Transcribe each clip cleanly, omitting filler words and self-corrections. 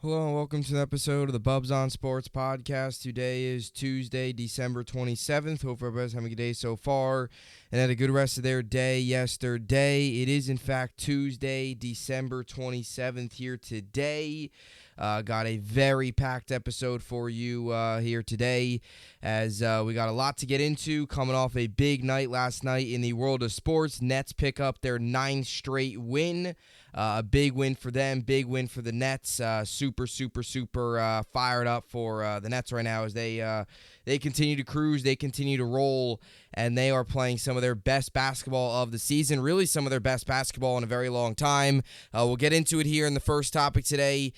Hello and welcome to the episode of the Bubbs on Sports podcast. Today is Tuesday, December 27th. Hope everybody's having a good day so far and had a good rest of their day yesterday. It is, in fact, Tuesday, December 27th here today. Got a very packed episode for you here today as we got a lot to get into coming off a big night last night in the world of sports. Nets pick up their 9th straight win. A big win for them, big win for the Nets. Super fired up for the Nets right now as they continue to cruise, they continue to roll, and they are playing some of their best basketball of the season, really some of their best basketball in a very long time. We'll get into it here in the first topic today.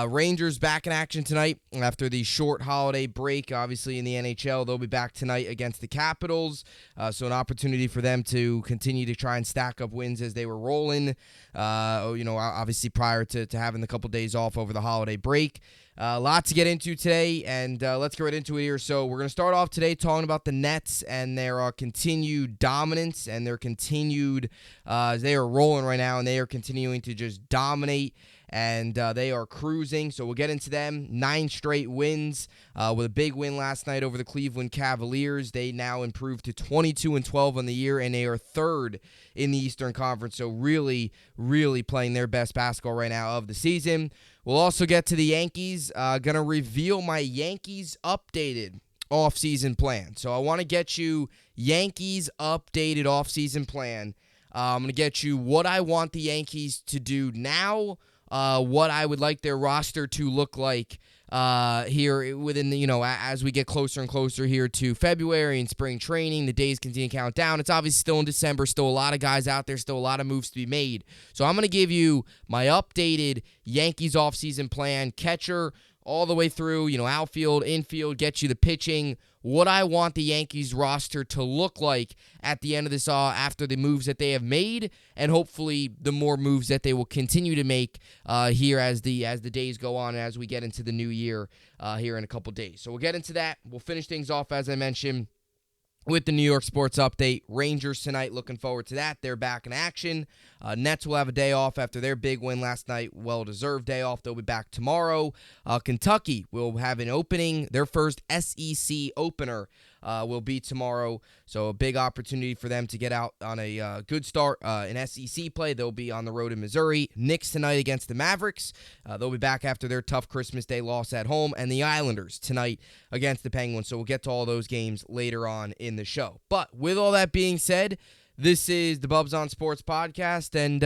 Rangers back in action tonight after the short holiday break, obviously in the NHL. They'll be back tonight against the Capitals, so an opportunity for them to continue to try and stack up wins as they were rolling. Obviously prior to having the couple days off over the holiday break. A lot to get into today, and let's get right into it here. So we're going to start off today talking about the Nets and their continued dominance and their continued, as they are rolling right now, and they are continuing to just dominate, and they are cruising. So we'll get into them. 9 straight wins with a big win last night over the Cleveland Cavaliers. They now improved to 22-12 on the year, and they are third in the Eastern Conference. So really playing their best basketball right now of the season. We'll also get to the Yankees. Going to reveal my Yankees updated offseason plan. So I want to get you Yankees updated offseason plan. I'm going to get you what I want the Yankees to do now, what I would like their roster to look like here within the, as we get closer and closer here to February and spring training. The days continue to count down. It's obviously still in December, still a lot of guys out there, still a lot of moves to be made. So I'm going to give you my updated Yankees offseason plan, catcher all the way through, outfield, infield, get you the pitching, what I want the Yankees roster to look like at the end of this after the moves that they have made, and hopefully the more moves that they will continue to make here as the days go on and as we get into the new year here in a couple days. So we'll get into that. We'll finish things off, as I mentioned, with the New York sports update. Rangers tonight, looking forward to that. They're back in action. Nets will have a day off after their big win last night. Well-deserved day off. They'll be back tomorrow. Kentucky will have an opening. Their first SEC opener will be tomorrow. So a big opportunity for them to get out on a good start in SEC play. They'll be on the road in Missouri. Knicks tonight against the Mavericks. They'll be back after their tough Christmas Day loss at home. And the Islanders tonight against the Penguins. So we'll get to all those games later on in the show. But with all that being said, this is the Bubbs on Sports podcast, and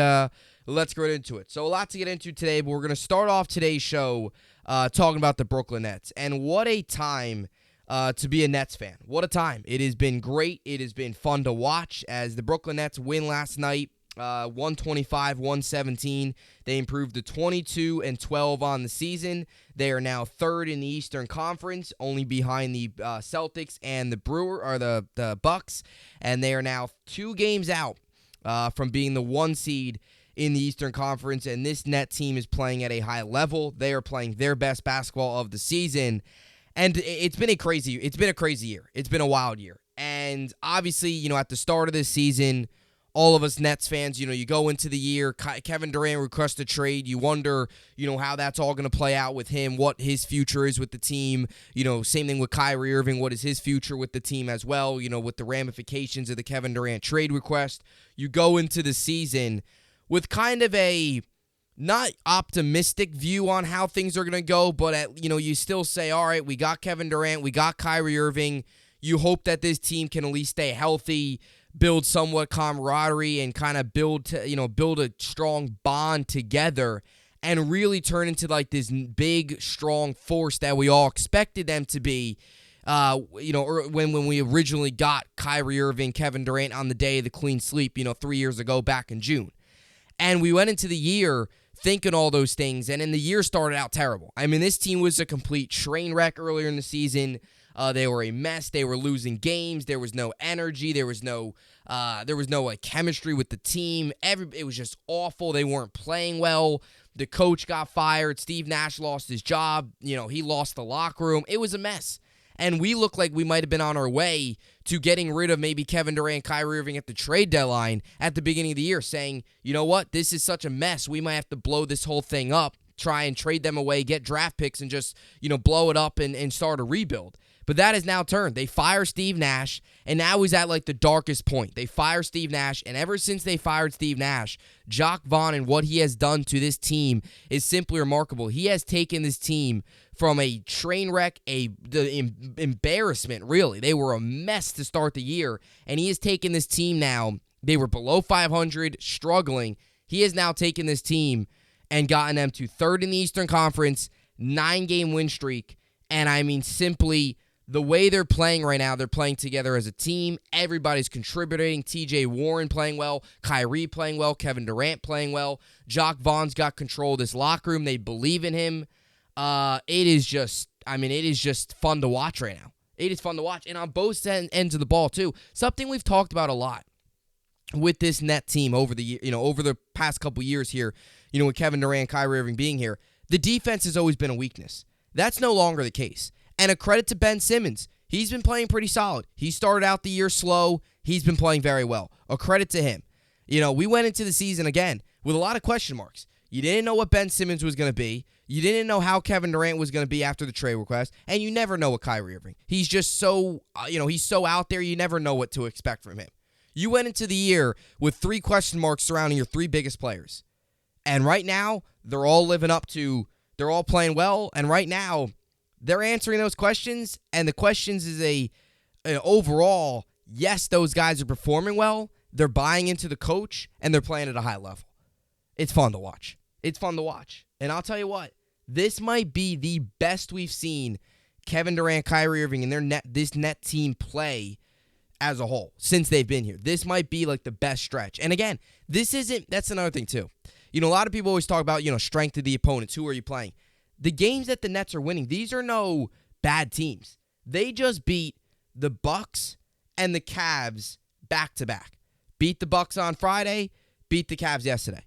let's get into it. So a lot to get into today, but we're going to start off today's show talking about the Brooklyn Nets. And what a time to be a Nets fan. What a time. It has been great. It has been fun to watch as the Brooklyn Nets win last night, 125-117. They improved to 22-12 on the season. They are now third in the Eastern Conference, only behind the Celtics and the Bucks, and they are now 2 games out from being the 1 seed in the Eastern Conference, and this Net team is playing at a high level. They are playing their best basketball of the season, and it's been a crazy year. It's been a wild year, and obviously, at the start of this season, all of us Nets fans, you go into the year, Kevin Durant requests a trade. You wonder, how that's all going to play out with him, what his future is with the team. Same thing with Kyrie Irving. What is his future with the team as well, with the ramifications of the Kevin Durant trade request. You go into the season with kind of a not optimistic view on how things are going to go, but, you still say, all right, we got Kevin Durant, we got Kyrie Irving. You hope that this team can at least stay healthy, build somewhat camaraderie, and kind of build a strong bond together and really turn into like this big, strong force that we all expected them to be. When we originally got Kyrie Irving, Kevin Durant on the day of the clean sweep, 3 years ago back in June. And we went into the year thinking all those things, and then the year started out terrible. I mean, this team was a complete train wreck earlier in the season. They were a mess. They were losing games. There was no energy. There was no chemistry with the team. It was just awful. They weren't playing well. The coach got fired. Steve Nash lost his job. He lost the locker room. It was a mess. And we looked like we might have been on our way to getting rid of maybe Kevin Durant, Kyrie Irving at the trade deadline at the beginning of the year, saying, you know what, this is such a mess. We might have to blow this whole thing up try and trade them away, get draft picks, and just, blow it up and start a rebuild. But that has now turned. They fire Steve Nash, and now he's at like the darkest point. They fire Steve Nash, and ever since they fired Steve Nash, Jacques Vaughn and what he has done to this team is simply remarkable. He has taken this team from a train wreck, the embarrassment, really. They were a mess to start the year, and he has taken this team now. They were below 500, struggling. He has now taken this team and gotten them to third in the Eastern Conference, 9-game win streak, and I mean simply the way they're playing right now, they're playing together as a team. Everybody's contributing. TJ Warren playing well. Kyrie playing well. Kevin Durant playing well. Jacques Vaughn's got control of this locker room. They believe in him. It is just fun to watch right now. It is fun to watch. And on both ends of the ball, too. Something we've talked about a lot with this net team over the past couple years here, with Kevin Durant, Kyrie Irving being here. The defense has always been a weakness. That's no longer the case. And a credit to Ben Simmons. He's been playing pretty solid. He started out the year slow. He's been playing very well. A credit to him. We went into the season, again, with a lot of question marks. You didn't know what Ben Simmons was going to be. You didn't know how Kevin Durant was going to be after the trade request. And you never know what Kyrie Irving. He's just so, he's so out there, you never know what to expect from him. You went into the year with 3 question marks surrounding your 3 biggest players. And right now, they're all playing well. And right now, they're answering those questions, and the questions is overall, yes, those guys are performing well, they're buying into the coach, and they're playing at a high level. It's fun to watch. And I'll tell you what, this might be the best we've seen Kevin Durant, Kyrie Irving, and this net team play as a whole since they've been here. This might be like the best stretch. And again, that's another thing too. A lot of people always talk about, strength of the opponents. Who are you playing? The games that the Nets are winning, these are no bad teams. They just beat the Bucks and the Cavs back-to-back. Beat the Bucks on Friday, beat the Cavs yesterday.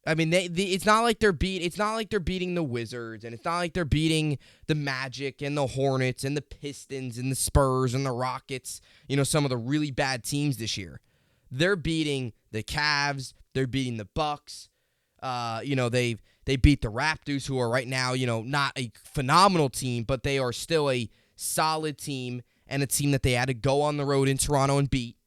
I mean, it's not like they're beating the Wizards, and it's not like they're beating the Magic and the Hornets and the Pistons and the Spurs and the Rockets, some of the really bad teams this year. They're beating the Cavs, they're beating the Bucks. They beat the Raptors, who are right now, not a phenomenal team, but they are still a solid team and a team that they had to go on the road in Toronto and beat,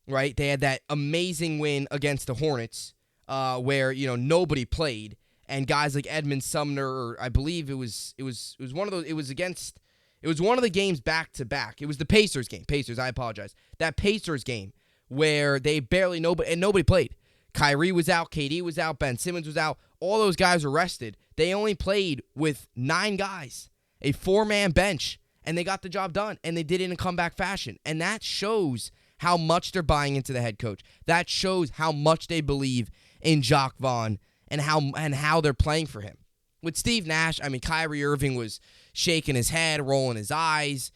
right? They had that amazing win against the Hornets where, nobody played, and guys like Edmund Sumner, or I believe it was one of those, it was one of the games back-to-back. It was the Pacers game. I apologize. That Pacers game where nobody played. Kyrie was out, KD was out, Ben Simmons was out. All those guys were rested. They only played with 9 guys, a 4-man bench, and they got the job done, and they did it in a comeback fashion. And that shows how much they're buying into the head coach. That shows how much they believe in Jacques Vaughn and how they're playing for him. With Steve Nash, I mean, Kyrie Irving was shaking his head, rolling his eyes.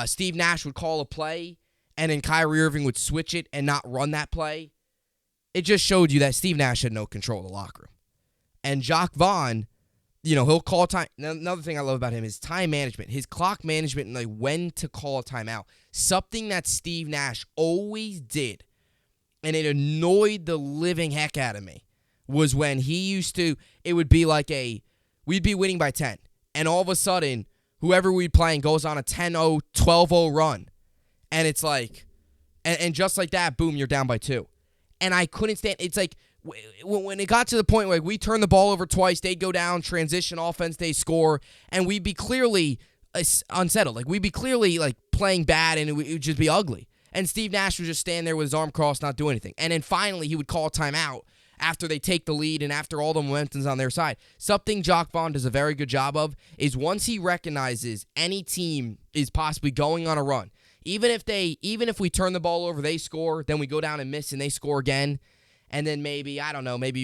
Steve Nash would call a play, and then Kyrie Irving would switch it and not run that play. It just showed you that Steve Nash had no control of the locker room. And Jacques Vaughn, he'll call time. Another thing I love about him is time management, his clock management, and like when to call a timeout. Something that Steve Nash always did, and it annoyed the living heck out of me, was when it would be like we'd be winning by 10, and all of a sudden, whoever we'd playing goes on a 10-0, 12-0 run, and it's like, and just like that, boom, you're down by 2. And I couldn't stand. It's like when it got to the point where we turned the ball over twice, they'd go down, transition offense, they score, and we'd be clearly unsettled. Like we'd be clearly like playing bad, and it would just be ugly. And Steve Nash would just stand there with his arm crossed, not do anything. And then finally, he would call a timeout after they take the lead and after all the momentum's on their side. Something Jacques Vaughn does a very good job of is once he recognizes any team is possibly going on a run. Even if we turn the ball over, they score, then we go down and miss and they score again, and then maybe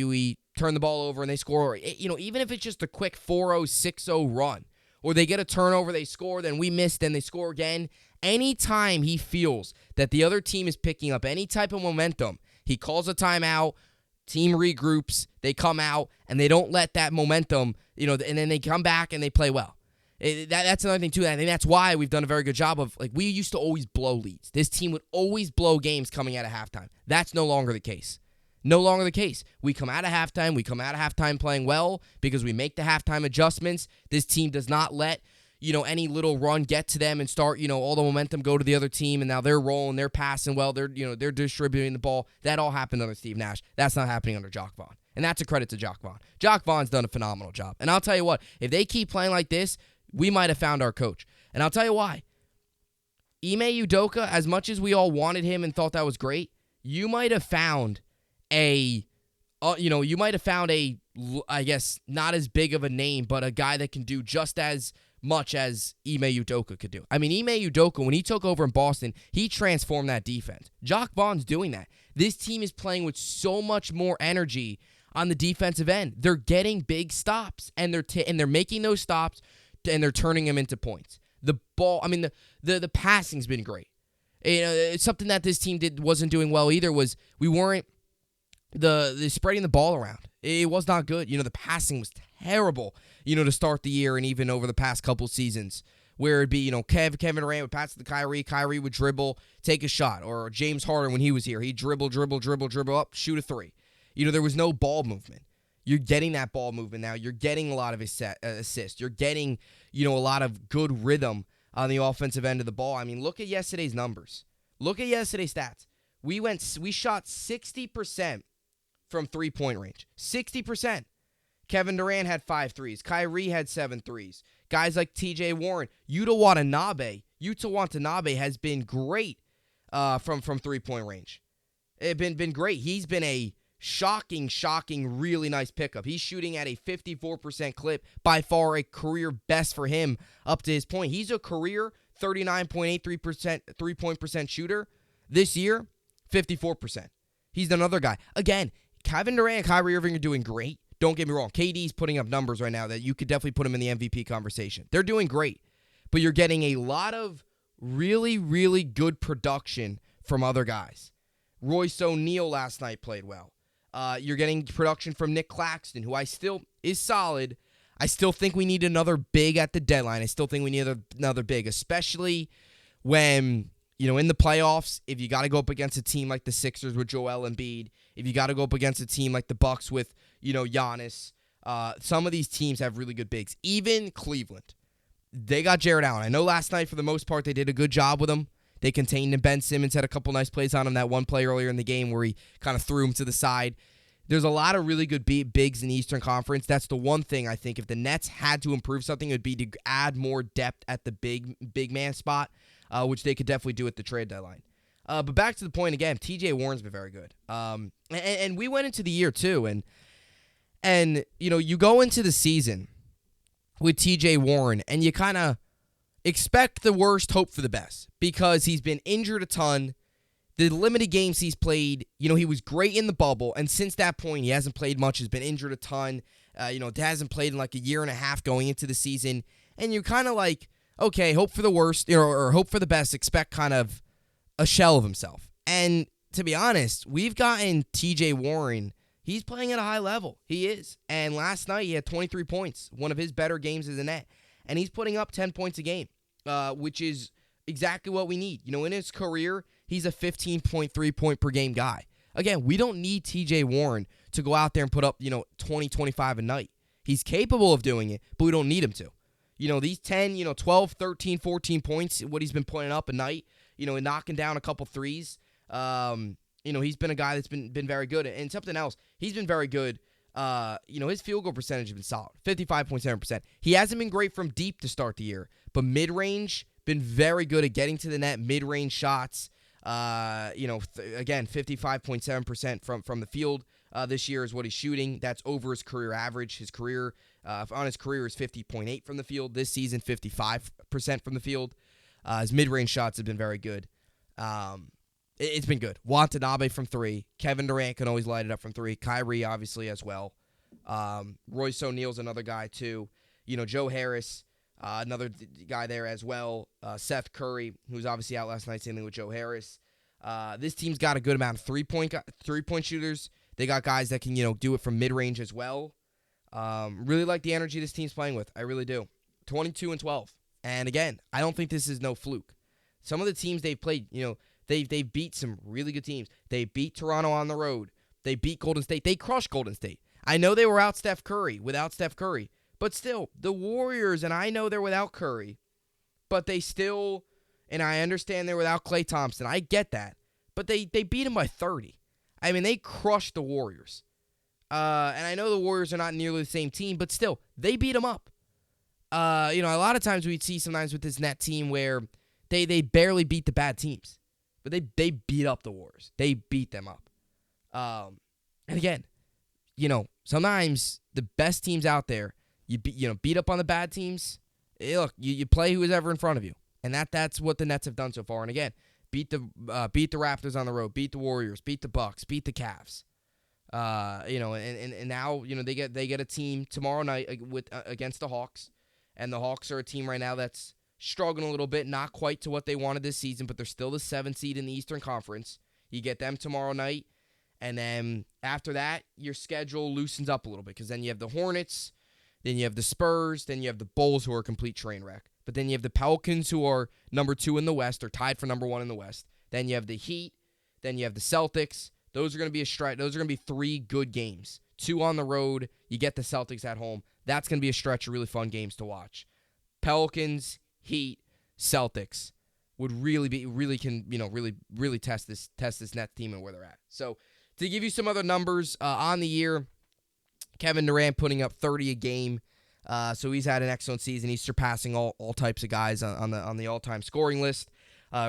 we turn the ball over and they score, even if it's just a quick 4-0, 6-0 run, or they get a turnover, they score, then we miss, then they score again. Anytime he feels that the other team is picking up any type of momentum, he calls a timeout, team regroups, they come out, and they don't let that momentum, and then they come back and they play well. That's another thing, too. I think that's why we've done a very good job of, we used to always blow leads. This team would always blow games coming out of halftime. That's no longer the case. No longer the case. We come out of halftime playing well because we make the halftime adjustments. This team does not let, any little run get to them and start, all the momentum go to the other team, and now they're rolling, they're passing well, they're distributing the ball. That all happened under Steve Nash. That's not happening under Jacque Vaughn. And that's a credit to Jacque Vaughn. Jacque Vaughn's done a phenomenal job. And I'll tell you what, if they keep playing like this, we might have found our coach. And I'll tell you why. Ime Udoka, as much as we all wanted him and thought that was great, you might have found I guess, not as big of a name, but a guy that can do just as much as Ime Udoka could do. I mean, Ime Udoka, when he took over in Boston, he transformed that defense. Jacque Vaughn's doing that. This team is playing with so much more energy on the defensive end. They're getting big stops, and they're making those stops, and they're turning them into points. The ball, the passing's been great. It's something that this team wasn't doing well either. Was we weren't the spreading the ball around. It was not good. The passing was terrible. To start the year and even over the past couple seasons, where it'd be Kevin Durant would pass to Kyrie would dribble, take a shot, or James Harden when he was here, he'd dribble up, shoot a three. There was no ball movement. You're getting that ball movement now. You're getting a lot of assists. You're getting a lot of good rhythm on the offensive end of the ball. I mean, look at yesterday's numbers. Look at yesterday's stats. We shot 60% from three-point range. 60%. Kevin Durant had 5 threes. Kyrie had 7 threes. Guys like TJ Warren. Yuta Watanabe has been great from three-point range. It's been great. He's been a shocking, really nice pickup. He's shooting at a 54% clip, by far a career best for him up to his point. He's a career 39.83% three-point percent shooter. This year, 54%. He's another guy. Again, Kevin Durant and Kyrie Irving are doing great. Don't get me wrong. KD's putting up numbers right now that you could definitely put him in the MVP conversation. They're doing great. But you're getting a lot of really, really good production from other guys. Royce O'Neal last night played well. You're getting production from Nick Claxton, who is solid. I still think we need another big at the deadline. I still think we need another big, especially when, in the playoffs, if you got to go up against a team like the Sixers with Joel Embiid, if you got to go up against a team like the Bucks with, Giannis, some of these teams have really good bigs. Even Cleveland, they got Jared Allen. I know last night, for the most part, they did a good job with him. They contained him. Ben Simmons had a couple nice plays on him. That one play earlier in the game where he kind of threw him to the side. There's a lot of really good bigs in the Eastern Conference. That's the one thing I think if the Nets had to improve something, it would be to add more depth at the big man spot, which they could definitely do at the trade deadline. But back to the point again, TJ Warren's been very good. And we went into the year too, and you go into the season with TJ Warren, and you kind of expect the worst, hope for the best, because he's been injured a ton. The limited games he's played, he was great in the bubble, and since that point, he hasn't played much. He's been injured a ton. Hasn't played in like a year and a half going into the season, and you're kind of like, okay, hope for the worst, or hope for the best, expect kind of a shell of himself. And to be honest, we've gotten TJ Warren. He's playing at a high level. He is. And last night, he had 23 points, one of his better games as a net. And he's putting up 10 points a game, which is exactly what we need. In his career, he's a 15.3 point per game guy. Again, we don't need TJ Warren to go out there and put up, 20, 25 a night. He's capable of doing it, but we don't need him to. These 10, 12, 13, 14 points, what he's been putting up a night, and knocking down a couple threes. He's been a guy that's been very good. And something else, he's been very good. His field goal percentage has been solid, 55.7%. He hasn't been great from deep to start the year, but mid-range, been very good at getting to the net, mid-range shots. Again, 55.7% from the field this year is what he's shooting. That's over his career average. His career, on his career, is 50.8 from the field. This season, 55% from the field. His mid-range shots have been very good. It's been good. Watanabe from 3. Kevin Durant can always light it up from 3. Kyrie, obviously, as well. Royce O'Neal's another guy, too. Joe Harris, another guy there as well. Seth Curry, who's obviously out last night, same thing with Joe Harris. This team's got a good amount of three-point shooters. They got guys that can, do it from mid-range as well. Really like the energy this team's playing with. I really do. 22-12. And again, I don't think this is no fluke. Some of the teams they've played, they've beat some really good teams. They beat Toronto on the road. They beat Golden State. They crushed Golden State. I know they were without Steph Curry, but still, the Warriors, and I know they're without Curry, but they still, and I understand they're without Klay Thompson. I get that. But they beat them by 30. I mean, they crushed the Warriors. And I know the Warriors are not nearly the same team, but still, they beat them up. A lot of times we'd see sometimes with this Net team where they barely beat the bad teams. But they beat up the Warriors. They beat them up. And again, sometimes the best teams out there, you beat up on the bad teams. Look, you play who is ever in front of you. And that's what the Nets have done so far. And again, beat the Raptors on the road, beat the Warriors, beat the Bucks, beat the Cavs. And now they get a team tomorrow night against the Hawks, and the Hawks are a team right now that's struggling a little bit, not quite to what they wanted this season, but they're still the 7th seed in the Eastern Conference. You get them tomorrow night, and then after that, your schedule loosens up a little bit because then you have the Hornets, then you have the Spurs, then you have the Bulls who are a complete train wreck. But then you have the Pelicans who are number 2 in the West, or tied for number 1 in the West. Then you have the Heat. Then you have the Celtics. Those are going to be Those are going to be 3 good games. 2 on the road. You get the Celtics at home. That's going to be a stretch of really fun games to watch. Pelicans, Heat, Celtics would really test this Nets team and where they're at. So to give you some other numbers on the year, Kevin Durant putting up 30 a game. So he's had an excellent season. He's surpassing all types of guys on the all-time scoring list.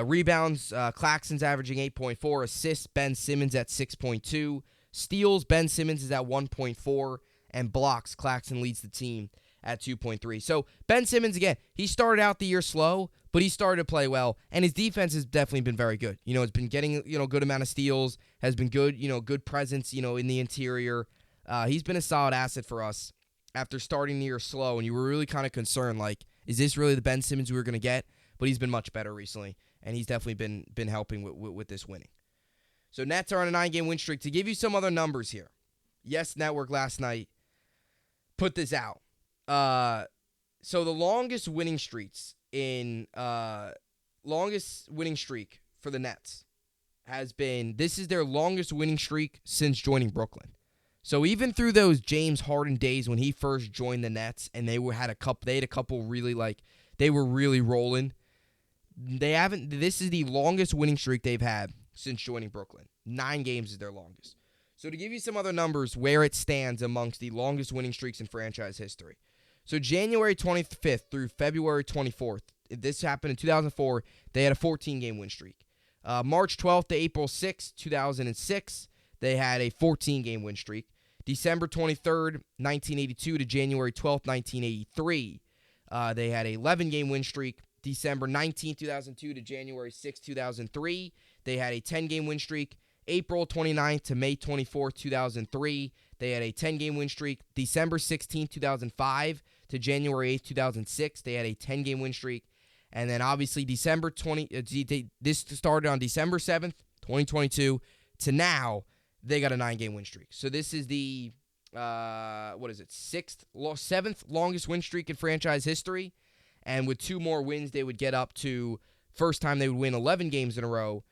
Rebounds, Claxton's averaging 8.4. Assists, Ben Simmons at 6.2. Steals, Ben Simmons is at 1.4. And blocks, Claxton leads the team at 2.3. So Ben Simmons, again, he started out the year slow, but he started to play well. And his defense has definitely been very good. Has been getting, good amount of steals, has been good, good presence, in the interior. He's been a solid asset for us after starting the year slow, and you were really kind of concerned, like, is this really the Ben Simmons we were going to get? But he's been much better recently, and he's definitely been helping with this winning. So Nets are on a 9-game win streak. To give you some other numbers here, Yes Network last night put this out. So the longest winning streak for the Nets has been, this is their longest winning streak since joining Brooklyn. So even through those James Harden days when he first joined the Nets and they had a couple really they were really rolling. This is the longest winning streak they've had since joining Brooklyn. 9 games is their longest. So to give you some other numbers where it stands amongst the longest winning streaks in franchise history. So January 25th through February 24th, this happened in 2004, they had a 14-game win streak. March 12th to April 6th, 2006, they had a 14-game win streak. December 23rd, 1982 to January 12th, 1983, they had an 11-game win streak. December 19th, 2002 to January 6th, 2003, they had a 10-game win streak. April 29th to May 24th, 2003, they had a 10-game win streak. December 16th, 2005 to January 8th, 2006, they had a 10-game win streak. And then obviously this started on December 7th, 2022 to now, they got a 9-game win streak. So this is the, 7th longest win streak in franchise history. And with 2 more wins, they would get up to first time they would win 11 games in a row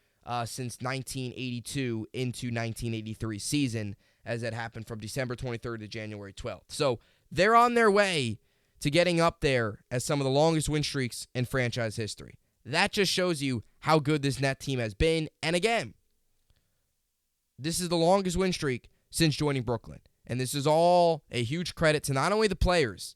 since 1982 into 1983 season, as that happened from December 23rd to January 12th. So they're on their way to getting up there as some of the longest win streaks in franchise history. That just shows you how good this Net team has been. And again, this is the longest win streak since joining Brooklyn. And this is all a huge credit to not only the players,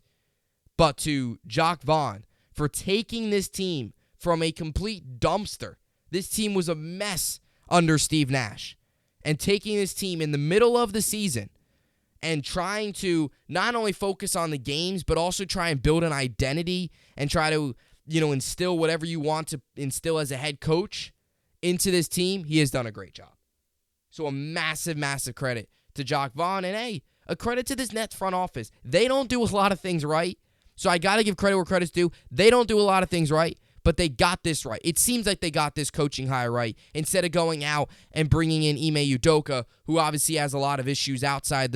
but to Jacques Vaughn for taking this team from a complete dumpster. This team was a mess under Steve Nash. And taking this team in the middle of the season and trying to not only focus on the games, but also try and build an identity and try to, instill whatever you want to instill as a head coach into this team, he has done a great job. So a massive, massive credit to Jacques Vaughn. And hey, a credit to this Nets front office. They don't do a lot of things right. So I got to give credit where credit's due. They don't do a lot of things right, but they got this right. It seems like they got this coaching hire right instead of going out and bringing in Ime Udoka, who obviously has a lot of issues outside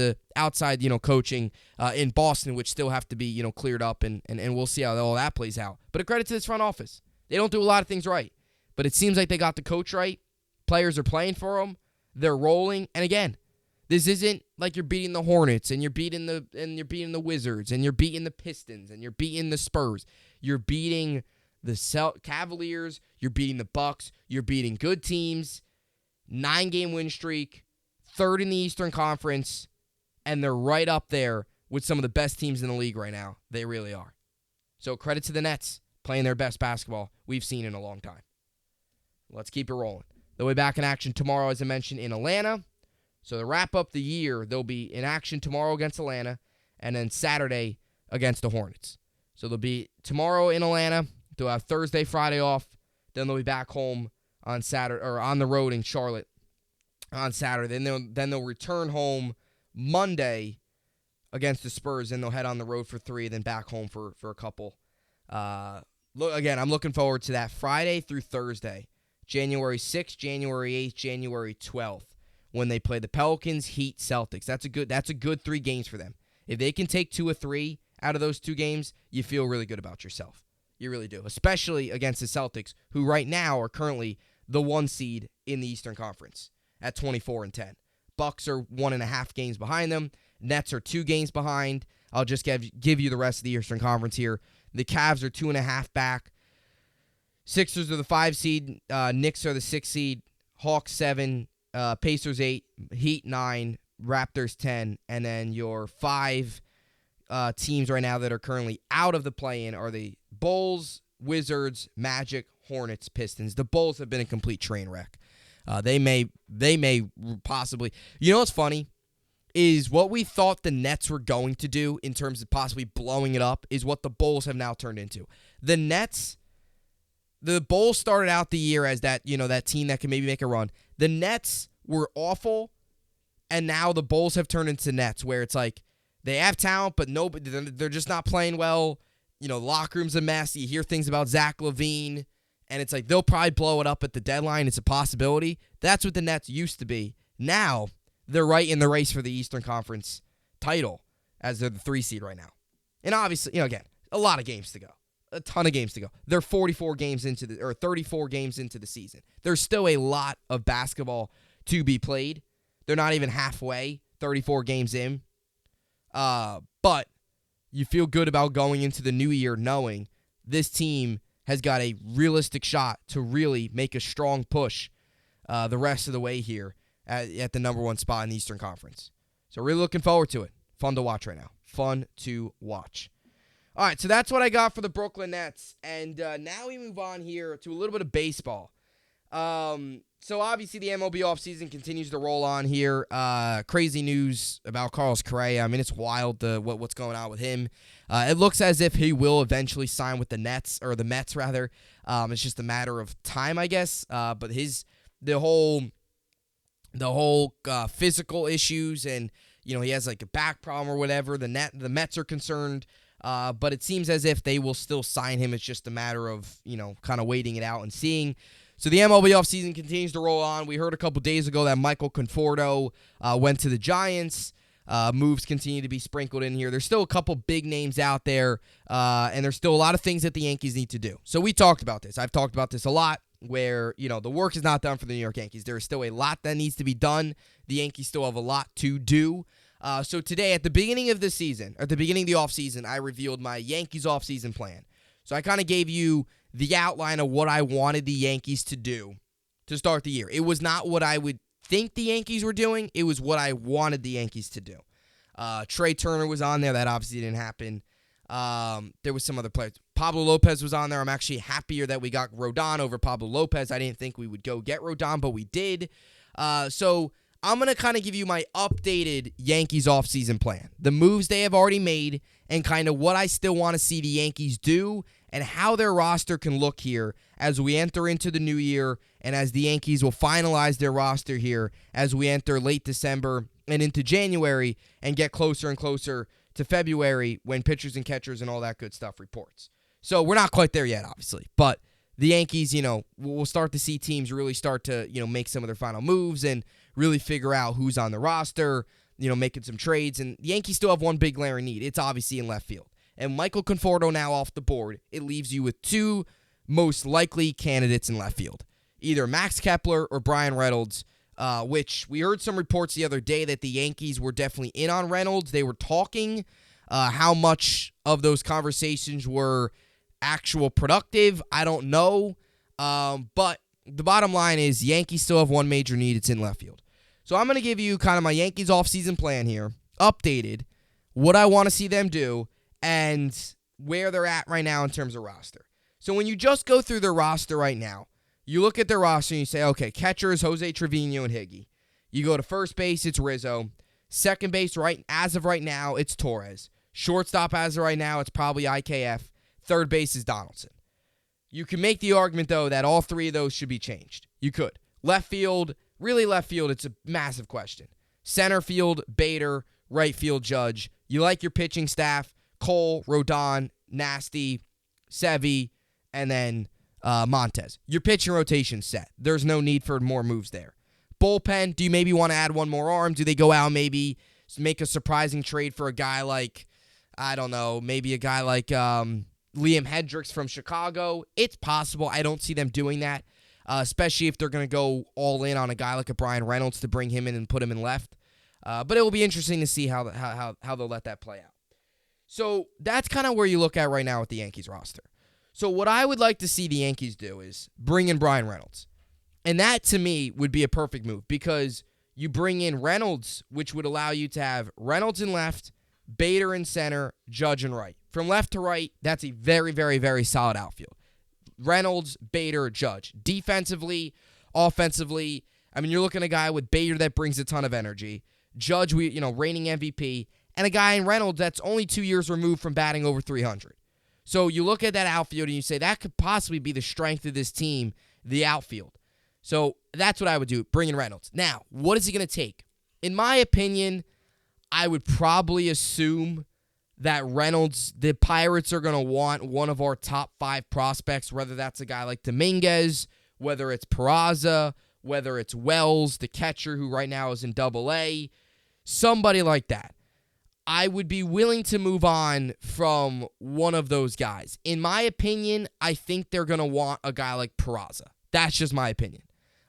coaching in Boston, which still have to be cleared up, and we'll see how all that plays out. But a credit to this front office. They don't do a lot of things right, but it seems like they got the coach right. Players are playing for them. They're rolling, and again, This isn't like you're beating the Hornets and you're beating the Wizards and you're beating the Pistons and you're beating the Spurs. You're beating the Cavaliers. You're beating the Bucks. You're beating good teams. 9-game win streak, third in the Eastern Conference, and they're right up there with some of the best teams in the league right now. They really are. So credit to the Nets, playing their best basketball we've seen in a long time. Let's keep it rolling. They'll be back in action tomorrow, as I mentioned, in Atlanta. So to wrap up the year, they'll be in action tomorrow against Atlanta, and then Saturday against the Hornets. So they'll be tomorrow in Atlanta. They'll have Thursday, Friday off. Then they'll be back home on Saturday, or on the road in Charlotte on Saturday. Then they'll return home Monday against the Spurs, and they'll head on the road for 3, then back home for a couple. Again, I'm looking forward to that Friday through Thursday, January 6th, January 8th, January 12th, when they play the Pelicans, Heat, Celtics. That's a good 3 games for them. If they can take 2 or 3 out of those 2 games, you feel really good about yourself. You really do, especially against the Celtics, who right now are currently the 1 seed in the Eastern Conference at 24-10. Bucks are 1.5 games behind them. Nets are 2 games behind. I'll just give you the rest of the Eastern Conference here. The Cavs are 2.5 back. Sixers are the 5 seed. Knicks are the 6 seed. Hawks 7. Pacers 8. Heat 9. Raptors 10. And then your 5 teams right now that are currently out of the play-in are the Bulls, Wizards, Magic, Hornets, Pistons. The Bulls have been a complete train wreck. They may possibly. You know what's funny is what we thought the Nets were going to do in terms of possibly blowing it up is what the Bulls have now turned into. The Bulls started out the year as that team that can maybe make a run. The Nets were awful, and now the Bulls have turned into Nets, where it's like they have talent, but they're just not playing well. Locker room's a mess. You hear things about Zach LaVine, and it's like they'll probably blow it up at the deadline. It's a possibility. That's what the Nets used to be. Now they're right in the race for the Eastern Conference title, as they're the 3 seed right now. And obviously, again, a lot of games to go. A ton of games to go. They're 34 games into 34 games into the season. There's still a lot of basketball to be played. They're not even halfway, 34 games in. But you feel good about going into the new year knowing this team has got a realistic shot to really make a strong push the rest of the way here at the number 1 spot in the Eastern Conference. So really looking forward to it. Fun to watch right now. Fun to watch. All right, so that's what I got for the Brooklyn Nets. And now we move on here to a little bit of baseball. So obviously the MLB offseason continues to roll on here. Crazy news about Carlos Correa. I mean, it's wild what's going on with him. It looks as if he will eventually sign with the Mets rather. It's just a matter of time, I guess. But the whole physical issues, and he has like a back problem or whatever. The Mets are concerned. But it seems as if they will still sign him. It's just a matter of, kind of waiting it out and seeing. So the MLB offseason continues to roll on. We heard a couple days ago that Michael Conforto went to the Giants. Moves continue to be sprinkled in here. There's still a couple big names out there, and there's still a lot of things that the Yankees need to do. So we talked about this. I've talked about this a lot, where, the work is not done for the New York Yankees. There is still a lot that needs to be done. The Yankees still have a lot to do. So today, at the beginning of the season, or at the beginning of the offseason, I revealed my Yankees offseason plan. So I kind of gave you the outline of what I wanted the Yankees to do to start the year. It was not what I would think the Yankees were doing. It was what I wanted the Yankees to do. Trey Turner was on there. That obviously didn't happen. There was some other players. Pablo Lopez was on there. I'm actually happier that we got Rodon over Pablo Lopez. I didn't think we would go get Rodon, but we did. So I'm going to kind of give you my updated Yankees offseason plan. The moves they have already made and kind of what I still want to see the Yankees do and how their roster can look here as we enter into the new year and as the Yankees will finalize their roster here as we enter late December and into January and get closer and closer to February when pitchers and catchers and all that good stuff reports. So we're not quite there yet, obviously, but the Yankees, we'll start to see teams really start to, make some of their final moves and really figure out who's on the roster, making some trades. And the Yankees still have one big glaring need. It's obviously in left field. And Michael Conforto now off the board, it leaves you with 2 most likely candidates in left field. Either Max Kepler or Brian Reynolds which we heard some reports the other day that the Yankees were definitely in on Reynolds. They were talking. How much of those conversations were actual productive, I don't know. But the bottom line is Yankees still have one major need. It's in left field. So I'm going to give you kind of my Yankees offseason plan here, updated, what I want to see them do, and where they're at right now in terms of roster. So when you just go through their roster right now, you look at their roster and you say, okay, catcher is Jose Trevino and Higgy. You go to first base, it's Rizzo. Second base, as of right now, it's Torres. Shortstop as of right now, it's probably IKF. Third base is Donaldson. You can make the argument, though, that all three of those should be changed. You could. Left field, it's a massive question. Center field, Bader. Right field, Judge. You like your pitching staff, Cole, Rodon, Nasty, Sevy, and then Montez. Your pitching rotation set. There's no need for more moves there. Bullpen, do you maybe want to add one more arm? Do they go out and maybe make a surprising trade for a guy like, I don't know, maybe a guy like Liam Hendricks from Chicago? It's possible. I don't see them doing that, especially if they're going to go all in on a guy like a Brian Reynolds to bring him in and put him in left. But it will be interesting to see how they'll let that play out. So that's kind of where you look at right now with the Yankees roster. So what I would like to see the Yankees do is bring in Brian Reynolds. And that, to me, would be a perfect move because you bring in Reynolds, which would allow you to have Reynolds in left, Bader in center, Judge in right. From left to right, that's a very, very, very solid outfield. Reynolds, Bader, Judge. Defensively, offensively, I mean, you're looking at a guy with Bader that brings a ton of energy. Judge, reigning MVP, and a guy in Reynolds that's only 2 years removed from batting over 300. So you look at that outfield and you say that could possibly be the strength of this team, the outfield. So that's what I would do, bring in Reynolds. Now, what is he going to take? In my opinion, I would probably assume that Reynolds, the Pirates are going to want one of our top 5 prospects, whether that's a guy like Dominguez, whether it's Peraza, whether it's Wells, the catcher who right now is in Double-A, somebody like that. I would be willing to move on from one of those guys. In my opinion, I think they're going to want a guy like Peraza. That's just my opinion.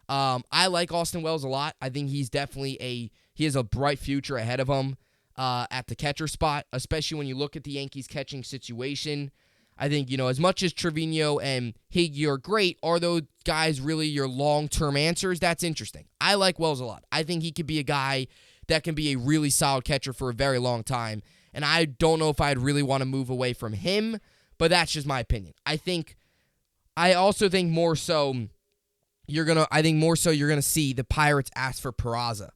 I like Austin Wells a lot. I think he's definitely he has a bright future ahead of him at the catcher spot, especially when you look at the Yankees catching situation. I think, as much as Trevino and Higgy are great, are those guys really your long-term answers? That's interesting. I like Wells a lot. I think he could be a guy that can be a really solid catcher for a very long time, and I don't know if I'd really want to move away from him, but that's just my opinion. I also think more so you're gonna see the Pirates ask for Peraza.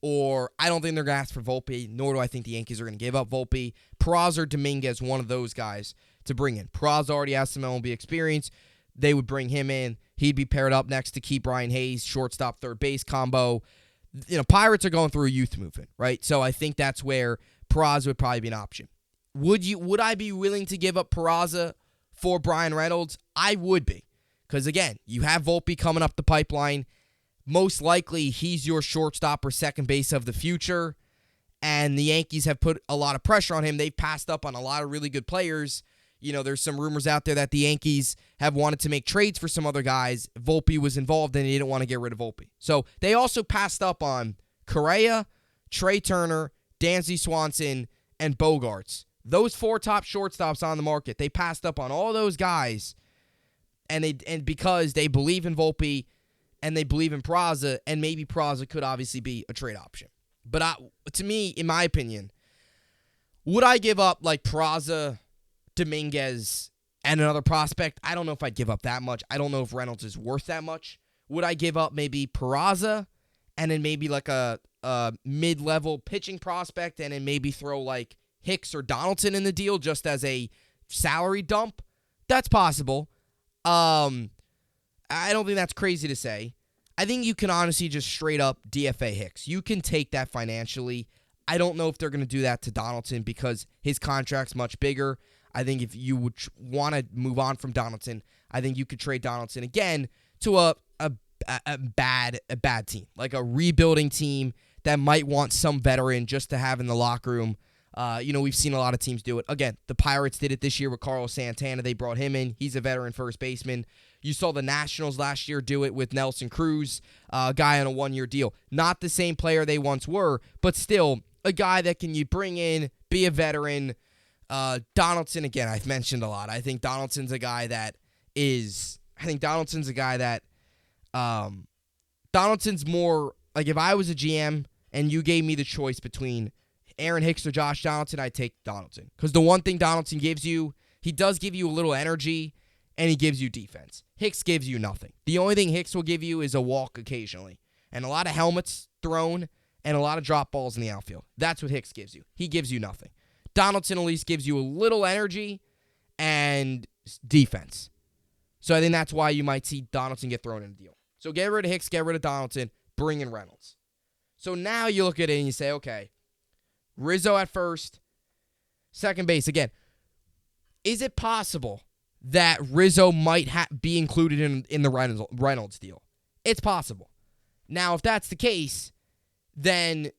Or I don't think they're going to ask for Volpe, nor do I think the Yankees are going to give up Volpe. Peraza or Dominguez, one of those guys to bring in. Peraza already has some MLB experience. They would bring him in. He'd be paired up next to Keith Brian Hayes, shortstop, third base combo. Pirates are going through a youth movement, right? So I think that's where Peraza would probably be an option. Would I be willing to give up Peraza for Brian Reynolds? I would be. Because, again, you have Volpe coming up the pipeline. Most likely, he's your shortstop or second base of the future, and the Yankees have put a lot of pressure on him. They've passed up on a lot of really good players. There's some rumors out there that the Yankees have wanted to make trades for some other guys. Volpe was involved, and they didn't want to get rid of Volpe. So they also passed up on Correa, Trey Turner, Dansby Swanson, and Bogarts. Those 4 top shortstops on the market, they passed up on all those guys, and because they believe in Volpe, and they believe in Peraza, and maybe Peraza could obviously be a trade option. But to me, in my opinion, would I give up like Peraza, Dominguez, and another prospect? I don't know if I'd give up that much. I don't know if Reynolds is worth that much. Would I give up maybe Peraza, and then maybe like a mid-level pitching prospect, and then maybe throw like Hicks or Donaldson in the deal just as a salary dump? That's possible. I don't think that's crazy to say. I think you can honestly just straight up DFA Hicks. You can take that financially. I don't know if they're going to do that to Donaldson because his contract's much bigger. I think if you would want to move on from Donaldson, I think you could trade Donaldson again to a bad team, like a rebuilding team that might want some veteran just to have in the locker room We've seen a lot of teams do it. Again, the Pirates did it this year with Carlos Santana. They brought him in. He's a veteran first baseman. You saw the Nationals last year do it with Nelson Cruz, a guy on a one-year deal. Not the same player they once were, but still a guy that can you bring in, be a veteran. Donaldson, again, I've mentioned a lot. I think Donaldson's a guy that Donaldson's more, like if I was a GM and you gave me the choice between Aaron Hicks or Josh Donaldson, I'd take Donaldson. Because the one thing Donaldson gives you, he does give you a little energy, and he gives you defense. Hicks gives you nothing. The only thing Hicks will give you is a walk occasionally, and a lot of helmets thrown, and a lot of drop balls in the outfield. That's what Hicks gives you. He gives you nothing. Donaldson at least gives you a little energy and defense. So I think that's why you might see Donaldson get thrown in a deal. So get rid of Hicks, get rid of Donaldson, bring in Reynolds. So now you look at it and you say, okay, Rizzo at first, second base. Again, is it possible that Rizzo might be included in the Reynolds deal? It's possible. Now, if that's the case, then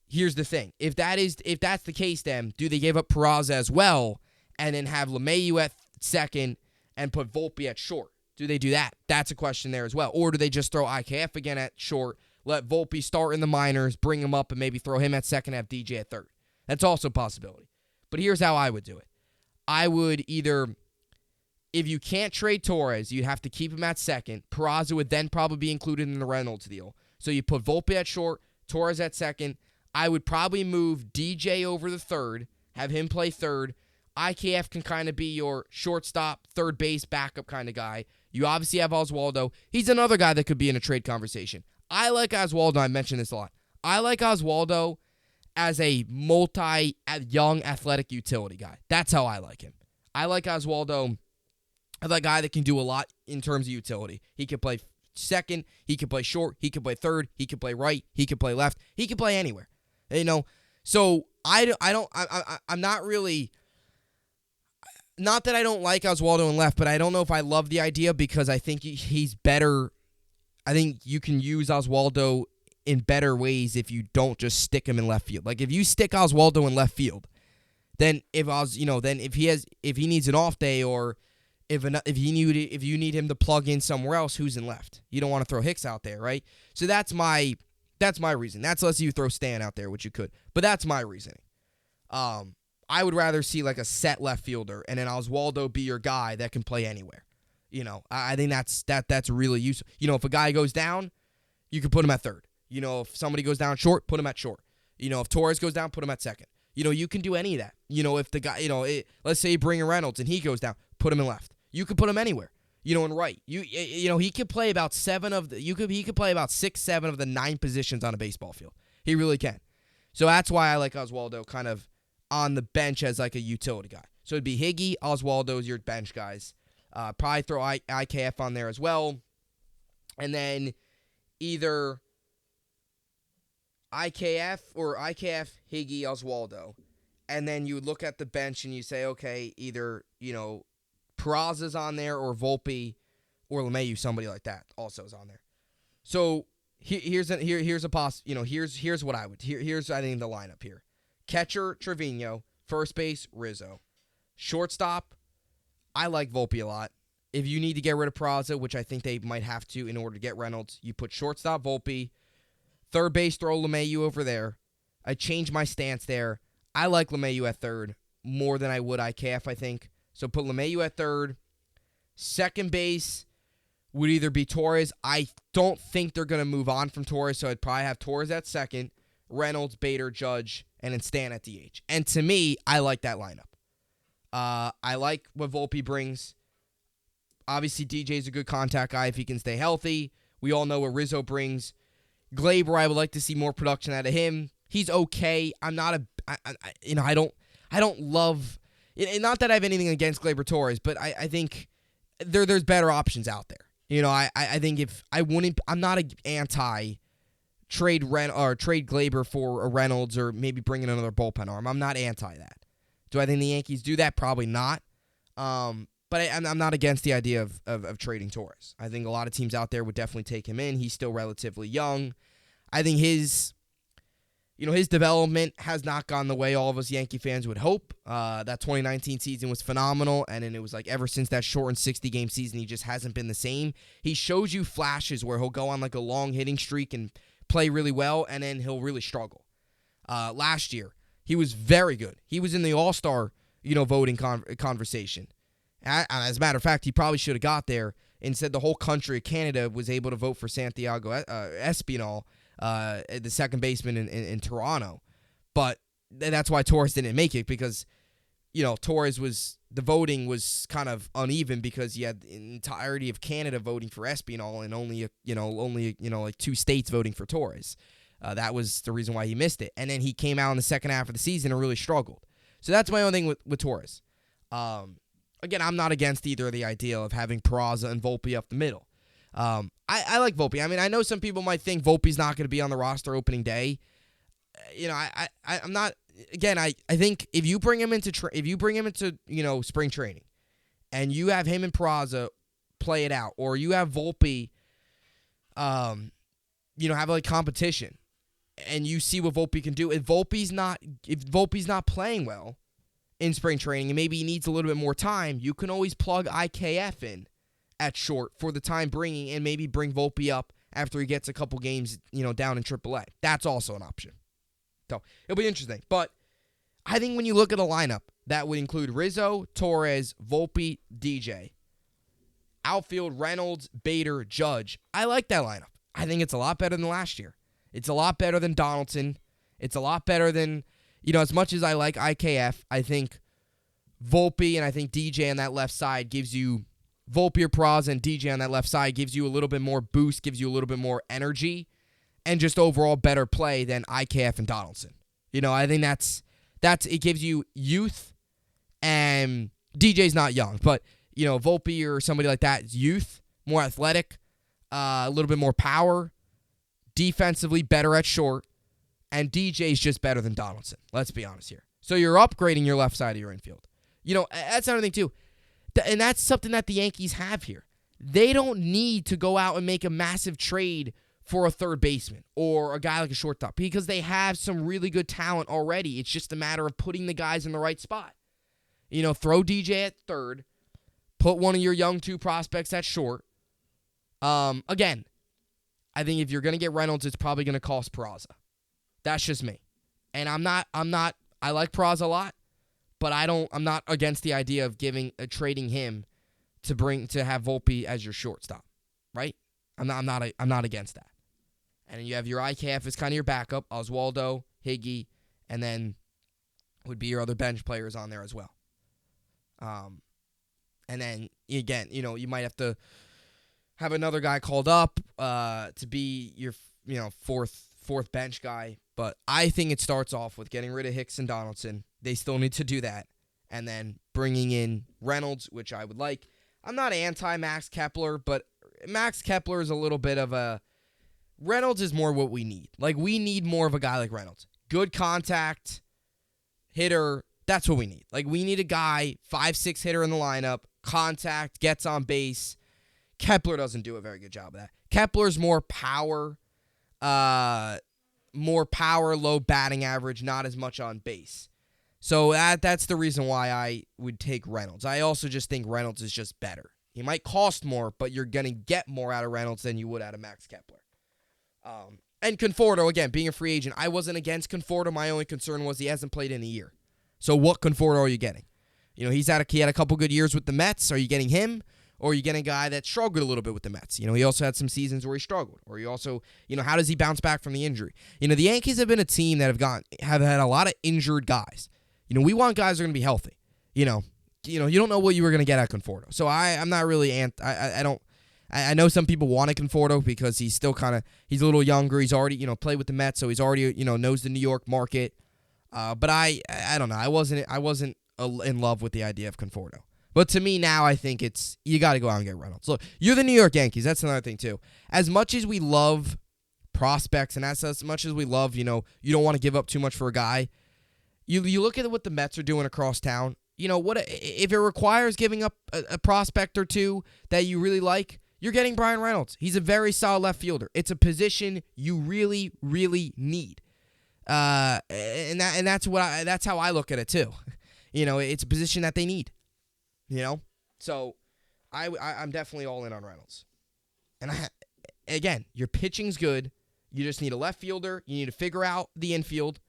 here's the thing. If that's the case, then do they give up Peraza as well and then have LeMahieu at second and put Volpe at short? Do they do that? That's a question there as well. Or do they just throw IKF again at short, let Volpe start in the minors, bring him up, and maybe throw him at second, have DJ at third? That's also a possibility. But here's how I would do it. I would either, if you can't trade Torres, you'd have to keep him at second. Peraza would then probably be included in the Reynolds deal. So you put Volpe at short, Torres at second. I would probably move DJ over the third, have him play third. IKF can kind of be your shortstop, third base, backup kind of guy. You obviously have Oswaldo. He's another guy that could be in a trade conversation. I like Oswaldo. I mentioned this a lot. I like Oswaldo as a young athletic utility guy. That's how I like him. I like Oswaldo as a guy that can do a lot in terms of utility. He can play second. He can play short. He can play third. He can play right. He can play left. He can play anywhere. So I'm not really. Not that I don't like Oswaldo in left, but I don't know if I love the idea because I think he's better. I think you can use Oswaldo in better ways if you don't just stick him in left field. Like if you stick Oswaldo in left field, then if he needs an off day or if you need him to plug in somewhere else, who's in left? You don't want to throw Hicks out there, right? So that's my reason. That's unless you throw Stan out there, which you could, but that's my reasoning. I would rather see like a set left fielder and then Oswaldo be your guy that can play anywhere. I think that's really useful. If a guy goes down, you can put him at third. If somebody goes down short, put him at short. If Torres goes down, put him at second. You can do any of that. If the guy, let's say you bring in Reynolds and he goes down, put him in left. You could put him anywhere. In right. He could play about he could play about 6, 7 of the 9 positions on a baseball field. He really can. So that's why I like Oswaldo kind of on the bench as like a utility guy. So it'd be Higgy, Oswaldo as your bench guys. Probably throw IKF on there as well. And then either IKF, Higgy, Oswaldo. And then you look at the bench and you say, okay, either, Peraza's on there or Volpe or LeMahieu, somebody like that also is on there. So here's what I would. Here's I think the lineup here. Catcher, Trevino. First base, Rizzo. Shortstop, I like Volpe a lot. If you need to get rid of Peraza, which I think they might have to in order to get Reynolds, you put shortstop Volpe. Third base, throw LeMahieu over there. I changed my stance there. I like LeMahieu at third more than I would IKF, I think. So put LeMahieu at third. Second base would either be Torres. I don't think they're going to move on from Torres, so I'd probably have Torres at second, Reynolds, Bader, Judge, and then Stan at DH. And to me, I like that lineup. I like what Volpe brings. Obviously, DJ's a good contact guy if he can stay healthy. We all know what Rizzo brings. Glaber, I would like to see more production out of him. He's okay. I'm not I don't love. Not that I have anything against Glaber Torres, but I think there's better options out there. I think I'm not anti trade Glaber for a Reynolds or maybe bring in another bullpen arm. I'm not anti that. Do I think the Yankees do that? Probably not. But I'm not against the idea of trading Torres. I think a lot of teams out there would definitely take him in. He's still relatively young. I think his development has not gone the way all of us Yankee fans would hope. That 2019 season was phenomenal, and then it was like ever since that shortened 60-game season, he just hasn't been the same. He shows you flashes where he'll go on like a long hitting streak and play really well, and then he'll really struggle. Last year, he was very good. He was in the All-Star, voting conversation. As a matter of fact, he probably should have got there. Instead, the whole country of Canada was able to vote for Santiago Espinal, the second baseman in Toronto. But that's why Torres didn't make it, because, Torres the voting was kind of uneven because you had the entirety of Canada voting for Espinal and only like 2 states voting for Torres. That was the reason why he missed it. And then he came out in the second half of the season and really struggled. So that's my own thing with Torres. Again, I'm not against either of the idea of having Peraza and Volpe up the middle. I like Volpe. I mean, I know some people might think Volpe's not going to be on the roster opening day. I'm not. Again, I think if you bring him into spring training, and you have him and Peraza play it out, or you have Volpe, have like competition, and you see what Volpe can do. If Volpe's not playing well in spring training, and maybe he needs a little bit more time, you can always plug IKF in at short for the time bringing, and maybe bring Volpe up after he gets a couple games, down in AAA. That's also an option. So it'll be interesting. But I think when you look at a lineup, that would include Rizzo, Torres, Volpe, DJ. Outfield, Reynolds, Bader, Judge. I like that lineup. I think it's a lot better than last year. It's a lot better than Donaldson. It's a lot better than, as much as I like IKF, I think Volpe and I think DJ on that left side gives you, Volpe or Peraza and DJ on that left side gives you a little bit more boost, gives you a little bit more energy, and just overall better play than IKF and Donaldson. I think that's it gives you youth, and DJ's not young, but, Volpe or somebody like that is youth, more athletic, a little bit more power, defensively better at short, and DJ's just better than Donaldson. Let's be honest here. So you're upgrading your left side of your infield. That's another thing too. And that's something that the Yankees have here. They don't need to go out and make a massive trade for a third baseman or a guy like a shortstop, because they have some really good talent already. It's just a matter of putting the guys in the right spot. Throw DJ at third, put one of your young 2 prospects at short. Again, I think if you're going to get Reynolds, it's probably going to cost Peraza. That's just me. And I like Peraza a lot, but I'm not against the idea of trading him to have Volpe as your shortstop, right? I'm not against that. And then you have your IKF as kind of your backup, Oswaldo, Higgy, and then would be your other bench players on there as well. And then again, you might have to have another guy called up to be your fourth bench guy. But I think it starts off with getting rid of Hicks and Donaldson. They still need to do that. And then bringing in Reynolds, which I would like. I'm not anti-Max Kepler, but Max Kepler is a little bit of a... Reynolds is more what we need. Like, we need more of a guy like Reynolds. Good contact, hitter, that's what we need. Like, we need a guy, 5'6" hitter in the lineup, contact, gets on base. Kepler doesn't do a very good job of that. Kepler's more power, low batting average, not as much on base. So that's the reason why I would take Reynolds. I also just think Reynolds is just better. He might cost more, but you're going to get more out of Reynolds than you would out of Max Kepler. And Conforto, again, being a free agent, I wasn't against Conforto. My only concern was he hasn't played in a year. So what Conforto are you getting? He had a couple good years with the Mets. Are you getting him? Or are you getting a guy that struggled a little bit with the Mets? He also had some seasons where he struggled. Or you also, how does he bounce back from the injury? The Yankees have been a team that have had a lot of injured guys. We want guys that are going to be healthy. You don't know what you were going to get at Conforto. So I'm not really I know some people want a Conforto because he's still he's a little younger. He's already, played with the Mets, so he's already, knows the New York market. But I don't know. I wasn't in love with the idea of Conforto. But to me now, I think you got to go out and get Reynolds. Look, you're the New York Yankees. That's another thing too. As much as we love prospects, and as much as we love, you don't want to give up too much for a guy. You look at what the Mets are doing across town. What if it requires giving up a prospect or two that you really like? You're getting Brian Reynolds. He's a very solid left fielder. It's a position you really, really need. And that's how I look at it too. It's a position that they need. So I'm definitely all in on Reynolds. And again, your pitching's good. You just need a left fielder. You need to figure out the infield.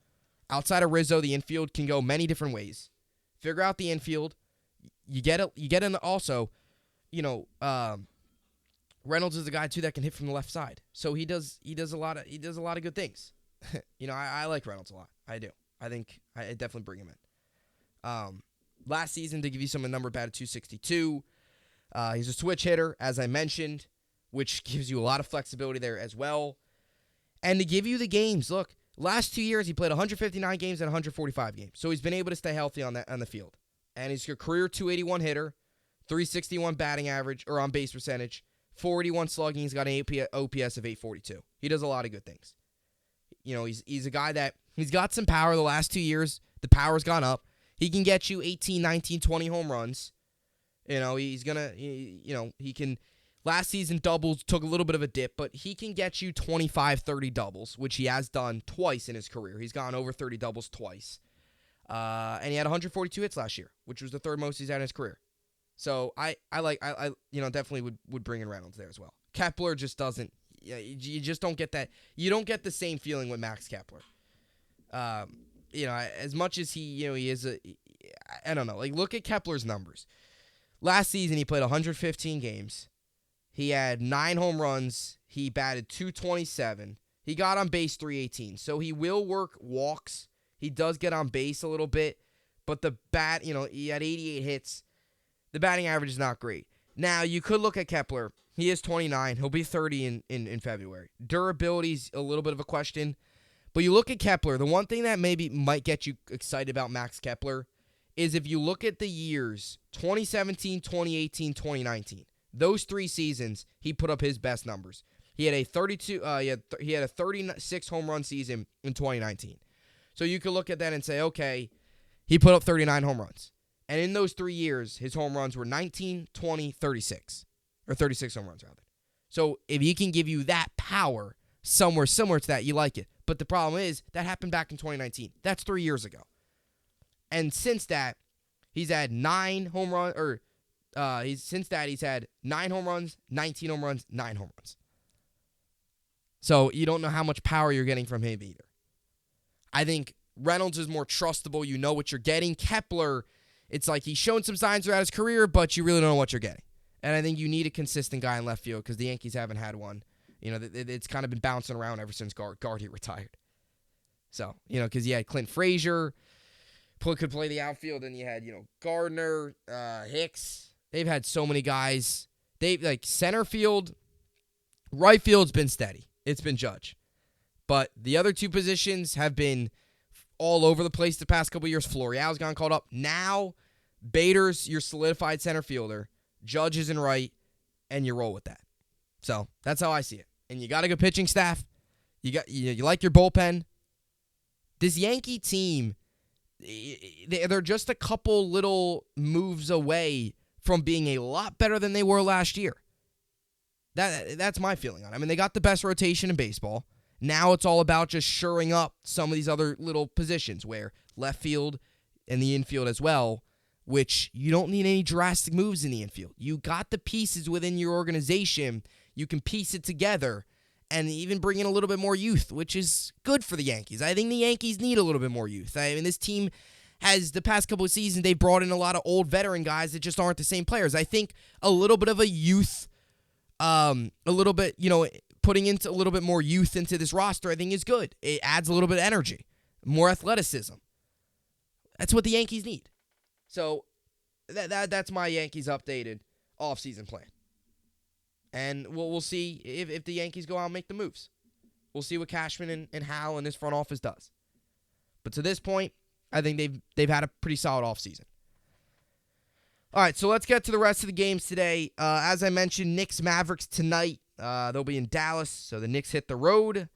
Outside of Rizzo, the infield can go many different ways. Figure out the infield. You get in also, Reynolds is a guy too that can hit from the left side. So he does a lot of good things. I like Reynolds a lot. I do. I think I definitely bring him in. Last season, to give you some of the number, batted .262. He's a switch hitter, as I mentioned, which gives you a lot of flexibility there as well. And to give you the games, look, last 2 years he played 159 games and 145 games. So he's been able to stay healthy on the field. And he's a career .281 hitter, .361 batting average or on base percentage, .481 slugging. He's got an OPS of .842. He does a lot of good things. He's a guy that he's got some power. The last 2 years, the power's gone up. He can get you 18, 19, 20 home runs. He can. Last season, doubles took a little bit of a dip, but he can get you 25, 30 doubles, which he has done twice in his career. He's gone over 30 doubles twice. And he had 142 hits last year, which was the third most he's had in his career. So I definitely would bring in Reynolds there as well. Kepler just doesn't. You just don't get that. You don't get the same feeling with Max Kepler. As much as he is I don't know. Like, look at Kepler's numbers. Last season, he played 115 games. He had 9 home runs. He batted .227. He got on base .318. So he will work walks. He does get on base a little bit. But the bat, he had 88 hits. The batting average is not great. Now, you could look at Kepler. He is 29. He'll be 30 in February. Durability's a little bit of a question. But you look at Kepler, the one thing that maybe might get you excited about Max Kepler is if you look at the years 2017, 2018, 2019. Those 3 seasons, he put up his best numbers. He had a 36 home run season in 2019. So you could look at that and say, okay, he put up 39 home runs. And in those 3 years, his home runs were 19, 20, 36. Or 36 home runs, rather. So if he can give you that power somewhere similar to that, you like it. But the problem is, that happened back in 2019. That's 3 years ago. And since that, he's had 9 home runs, he's had 9 home runs, 19 home runs, 9 home runs. So you don't know how much power you're getting from him either. I think Reynolds is more trustable. You know what you're getting. Kepler, it's like he's shown some signs throughout his career, but you really don't know what you're getting. And I think you need a consistent guy in left field because the Yankees haven't had one. It's kind of been bouncing around ever since Gardy retired. So, because you had Clint Frazier, could play the outfield, and you had, Gardner, Hicks. They've had so many guys. Center field, right field's been steady. It's been Judge. But the other 2 positions have been all over the place the past couple of years. Florial's gone called up. Now, Bader's your solidified center fielder. Judge is in right, and you roll with that. So that's how I see it. And you got a good pitching staff. You like your bullpen. This Yankee team, they're just a couple little moves away from being a lot better than they were last year. That's my feeling on it. I mean, they got the best rotation in baseball. Now it's all about just shoring up some of these other little positions where left field and the infield as well, which you don't need any drastic moves in the infield. You got the pieces within your organization. You can piece it together and even bring in a little bit more youth, which is good for the Yankees. I think the Yankees need a little bit more youth. I mean, this team has, the past couple of seasons, they brought in a lot of old veteran guys that just aren't the same players. I think a little bit of a youth, putting into a little bit more youth into this roster, I think is good. It adds a little bit of energy, more athleticism. That's what the Yankees need. So that's my Yankees updated offseason plan. And we'll see if the Yankees go out and make the moves. We'll see what Cashman and Hal and his front office does. But to this point, I think they've had a pretty solid offseason. All right, so let's get to the rest of the games today. As I mentioned, Knicks-Mavericks tonight. They'll be in Dallas, so the Knicks hit the road,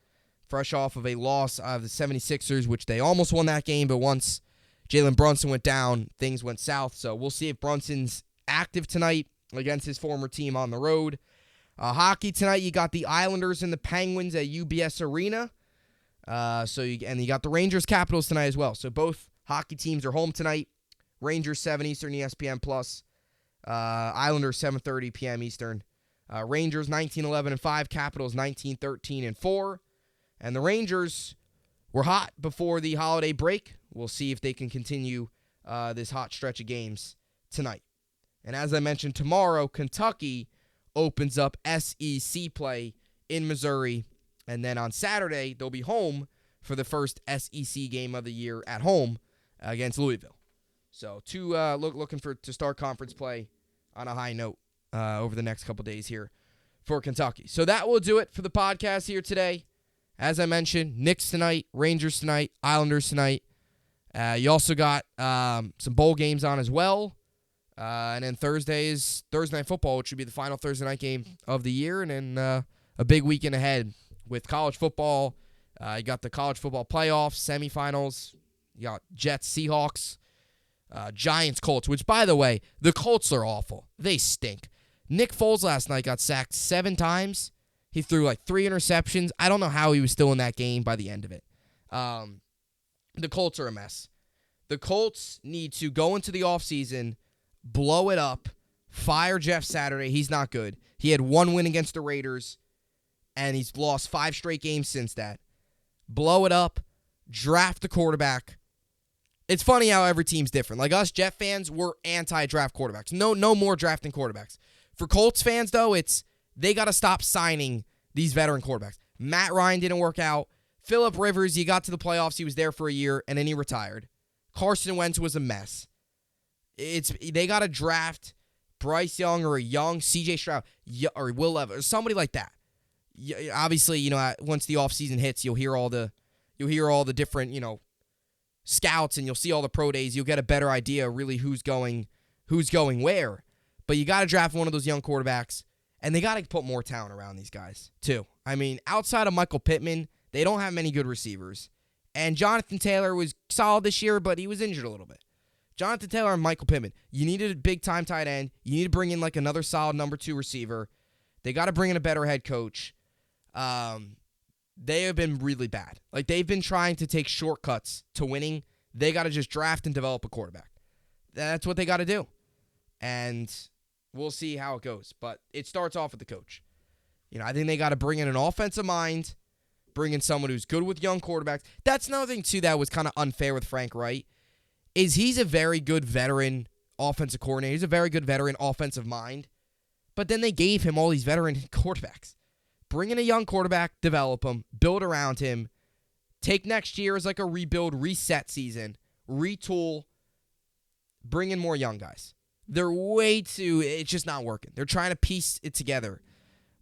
fresh off of a loss of the 76ers, which they almost won that game, but once Jalen Brunson went down, things went south. So we'll see if Brunson's active tonight against his former team on the road. Hockey tonight, you got the Islanders and the Penguins at UBS Arena. And you got the Rangers Capitals tonight as well. So both hockey teams are home tonight. Rangers 7 Eastern ESPN Plus. Islanders 7:30 p.m. Eastern. Rangers 19-11-5. Capitals 19-13-4. And the Rangers were hot before the holiday break. We'll see if they can continue this hot stretch of games tonight. And as I mentioned, tomorrow, Kentucky opens up SEC play in Missouri. And then on Saturday, they'll be home for the first SEC game of the year at home against Louisville. So looking to start conference play on a high note over the next couple days here for Kentucky. So that will do it for the podcast here today. As I mentioned, Knicks tonight, Rangers tonight, Islanders tonight. You also got some bowl games on as well. And then Thursday is Thursday Night Football, which would be the final Thursday night game of the year. And then a big weekend ahead with college football. You got the college football playoffs, semifinals. You got Jets, Seahawks, Giants, Colts, which, by the way, the Colts are awful. They stink. Nick Foles last night got sacked 7 times. He threw like 3 interceptions. I don't know how he was still in that game by the end of it. The Colts are a mess. The Colts need to go into the offseason, blow it up, fire Jeff Saturday. He's not good. He had 1 win against the Raiders, and he's lost 5 straight games since that. Blow it up, draft the quarterback. It's funny how every team's different. Like us Jet fans, we're anti-draft quarterbacks. No more drafting quarterbacks. For Colts fans, though, they got to stop signing these veteran quarterbacks. Matt Ryan didn't work out. Phillip Rivers, he got to the playoffs. He was there for a year, and then he retired. Carson Wentz was a mess. They got to draft Bryce Young or a young C.J. Stroud or Will Levis or somebody like that. Obviously, once the offseason hits, you'll hear all the different, scouts, and you'll see all the pro days. You'll get a better idea really who's going where. But you got to draft one of those young quarterbacks, and they got to put more talent around these guys too. I mean, outside of Michael Pittman, they don't have many good receivers. And Jonathan Taylor was solid this year, but he was injured a little bit. Jonathan Taylor and Michael Pittman. You needed a big-time tight end. You need to bring in like another solid number 2 receiver. They got to bring in a better head coach. They have been really bad. Like, they've been trying to take shortcuts to winning. They got to just draft and develop a quarterback. That's what they got to do. And we'll see how it goes. But it starts off with the coach. I think they got to bring in an offensive mind, bring in someone who's good with young quarterbacks. That's another thing, too, that was kind of unfair with Frank Wright, is he's a very good veteran offensive coordinator. He's a very good veteran offensive mind. But then they gave him all these veteran quarterbacks. Bring in a young quarterback, develop him, build around him, take next year as like a rebuild, reset season, retool, bring in more young guys. It's just not working. They're trying to piece it together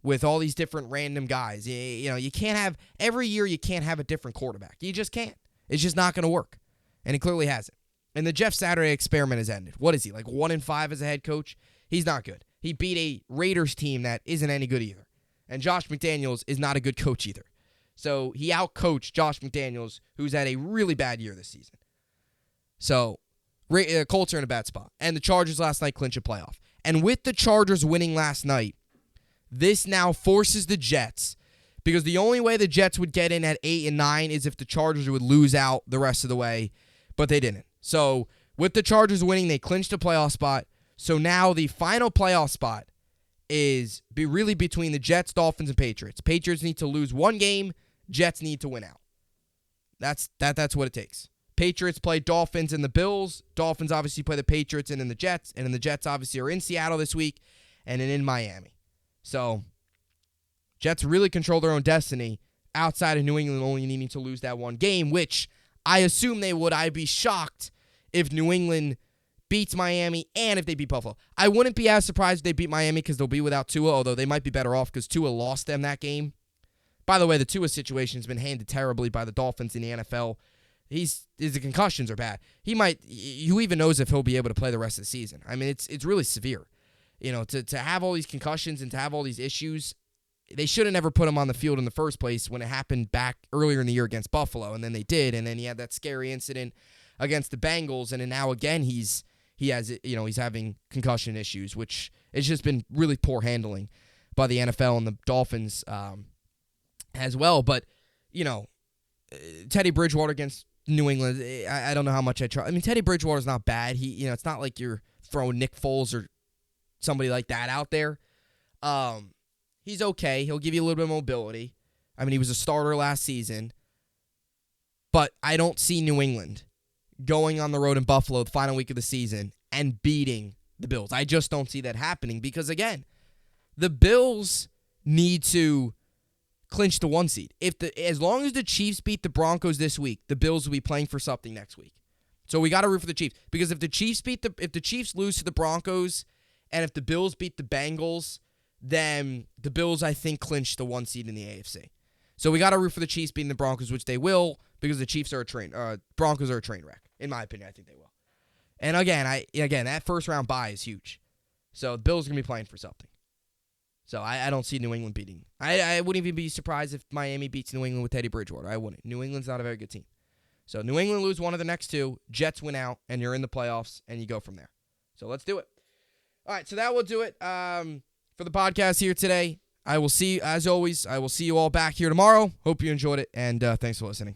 with all these different random guys. You can't have, every year you can't have a different quarterback. You just can't. It's just not going to work. And it clearly hasn't. And the Jeff Saturday experiment has ended. What is he, like 1-5 as a head coach? He's not good. He beat a Raiders team that isn't any good either. And Josh McDaniels is not a good coach either. So he outcoached Josh McDaniels, who's had a really bad year this season. So Colts are in a bad spot. And the Chargers last night clinched a playoff. And with the Chargers winning last night, this now forces the Jets, because the only way the Jets would get in at 8 and 9 is if the Chargers would lose out the rest of the way, but they didn't. So with the Chargers winning, they clinched a playoff spot. So now the final playoff spot is really between the Jets, Dolphins, and Patriots. Patriots need to lose 1 game. Jets need to win out. That's what it takes. Patriots play Dolphins and the Bills. Dolphins obviously play the Patriots and then the Jets. And then the Jets obviously are in Seattle this week and then in Miami. So Jets really control their own destiny outside of New England only needing to lose that 1 game, which I assume they would. I'd be shocked if New England beats Miami and if they beat Buffalo. I wouldn't be as surprised if they beat Miami because they'll be without Tua, although they might be better off because Tua lost them that game. By the way, the Tua situation has been handled terribly by the Dolphins in the NFL. His concussions are bad. Who even knows if he'll be able to play the rest of the season? I mean, it's really severe. To have all these concussions and to have all these issues, they should have never put him on the field in the first place when it happened back earlier in the year against Buffalo, and then they did, and then he had that scary incident against the Bengals, and then now again he's having concussion issues, which has just been really poor handling by the NFL and the Dolphins as well. But Teddy Bridgewater against New England, I don't know how much I trust. I mean, Teddy Bridgewater's not bad. It's not like you're throwing Nick Foles or somebody like that out there. He's okay. He'll give you a little bit of mobility. I mean, he was a starter last season. But I don't see New England going on the road in Buffalo the final week of the season and beating the Bills. I just don't see that happening because, again, the Bills need to clinch the 1 seed. As long as the Chiefs beat the Broncos this week, the Bills will be playing for something next week. So we got to root for the Chiefs because if the Chiefs lose to the Broncos and if the Bills beat the Bengals, then the Bills, I think, clinch the 1 seed in the AFC. So we got to root for the Chiefs beating the Broncos, which they will, because the Chiefs are Broncos are a train wreck. In my opinion, I think they will. And again, that first round bye is huge. So the Bills are going to be playing for something. So I don't see New England beating. I wouldn't even be surprised if Miami beats New England with Teddy Bridgewater. I wouldn't. New England's not a very good team. So New England lose one of the next two, Jets win out, and you're in the playoffs, and you go from there. So let's do it. All right, so that will do it for the podcast here today. I will see, as always, I will see you all back here tomorrow. Hope you enjoyed it, and thanks for listening.